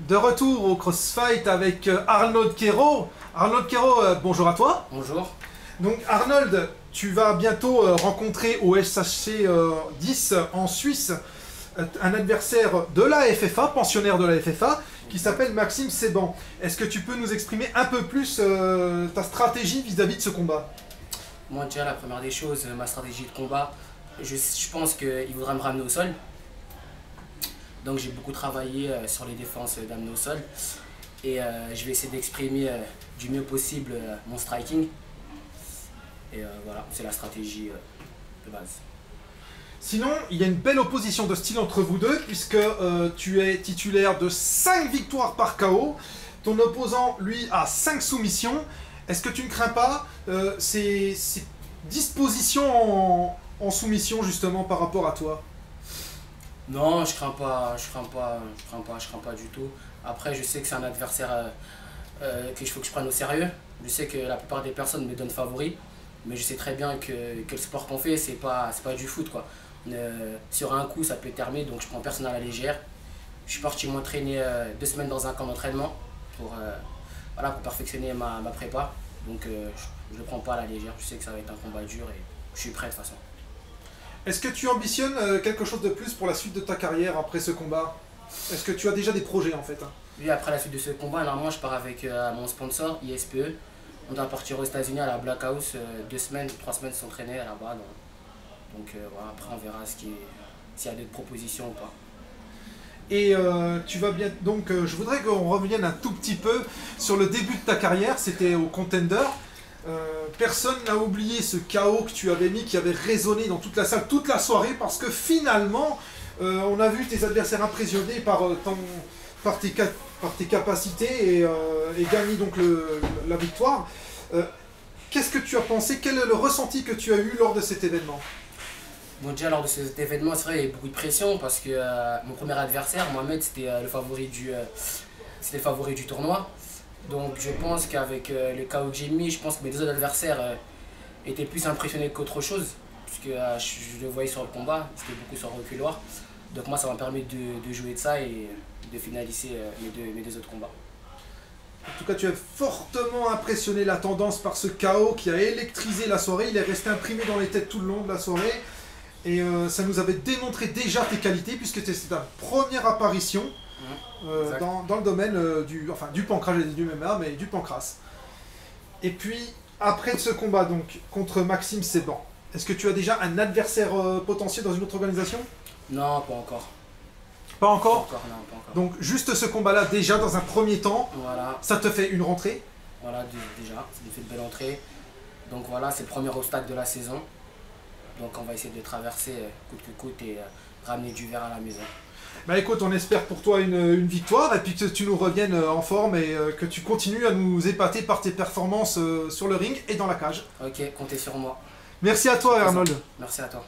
De retour au CrossFight avec Arnold Quero. Arnold Quero, bonjour à toi. Bonjour. Donc Arnold, tu vas bientôt rencontrer au SHC 10 en Suisse un adversaire de la FFA, pensionnaire de la FFA, qui s'appelle Maxime Seban. Est-ce que tu peux nous exprimer un peu plus ta stratégie vis-à-vis de ce combat? Moi déjà la première des choses, ma stratégie de combat, je pense qu'il voudra me ramener au sol. Donc j'ai beaucoup travaillé sur les défenses d'amener au sol. Et je vais essayer d'exprimer du mieux possible mon striking. Et voilà, c'est la stratégie de base. Sinon, il y a une belle opposition de style entre vous deux, puisque tu es titulaire de 5 victoires par KO. Ton opposant, lui, a 5 soumissions. Est-ce que tu ne crains pas ces dispositions en soumission, justement, par rapport à toi? Non, je crains pas du tout. Après, je sais que c'est un adversaire qu'il faut que je prenne au sérieux. Je sais que la plupart des personnes me donnent favori, mais je sais très bien que le sport qu'on fait, c'est pas du foot, quoi. Sur un coup, ça peut terminer, donc je prends personne à la légère. Je suis parti m'entraîner 2 semaines dans un camp d'entraînement pour perfectionner ma prépa. Donc je ne le prends pas à la légère, je sais que ça va être un combat dur et je suis prêt de toute façon. Est-ce que tu ambitionnes quelque chose de plus pour la suite de ta carrière après ce combat? Est-ce que tu as déjà des projets en fait? Oui, après la suite de ce combat, normalement je pars avec mon sponsor ISPE. On doit partir aux États-Unis à la Black House 2 semaines, 3 semaines s'entraîner là-bas. Donc voilà, après on verra s'il y a d'autres propositions ou pas. Et tu vas bien. Donc je voudrais qu'on revienne un tout petit peu sur le début de ta carrière, c'était au Contender. Personne n'a oublié ce KO que tu avais mis, qui avait résonné dans toute la salle, toute la soirée, parce que finalement, on a vu tes adversaires impressionnés par tes capacités et gagner donc la victoire. Qu'est-ce que tu as pensé? Quel est le ressenti que tu as eu lors de cet événement? Bon, déjà lors de cet événement, c'est vrai, il y a eu beaucoup de pression parce que mon premier adversaire, Mohamed, c'était le favori du tournoi. Donc je pense qu'avec le KO que j'ai mis, je pense que mes 2 autres adversaires étaient plus impressionnés qu'autre chose, puisque je le voyais sur le combat, c'était beaucoup sur le reculoir. Donc moi ça m'a permis de jouer de ça et de finaliser mes deux autres combats. En tout cas, tu as fortement impressionné la tendance par ce KO qui a électrisé la soirée. Il est resté imprimé dans les têtes tout le long de la soirée. Et ça nous avait démontré déjà tes qualités, puisque c'était ta première apparition dans le domaine du pancras, j'ai dit du MMA, mais du pancras. Et puis, après ce combat donc contre Maxime Seban, est-ce que tu as déjà un adversaire potentiel dans une autre organisation? Non, pas encore. Pas encore? Pas encore, non, pas encore. Donc juste ce combat-là, déjà dans un premier temps, voilà. Ça te fait une rentrée? Voilà, déjà, ça me fait de belles entrées. Donc voilà, c'est le premier obstacle de la saison. Donc on va essayer de traverser coûte que coûte et ramener du verre à la maison. Bah écoute, on espère pour toi une victoire et puis que tu nous reviennes en forme et que tu continues à nous épater par tes performances sur le ring et dans la cage. Ok, comptez sur moi. Merci à toi Arnold. Merci à toi.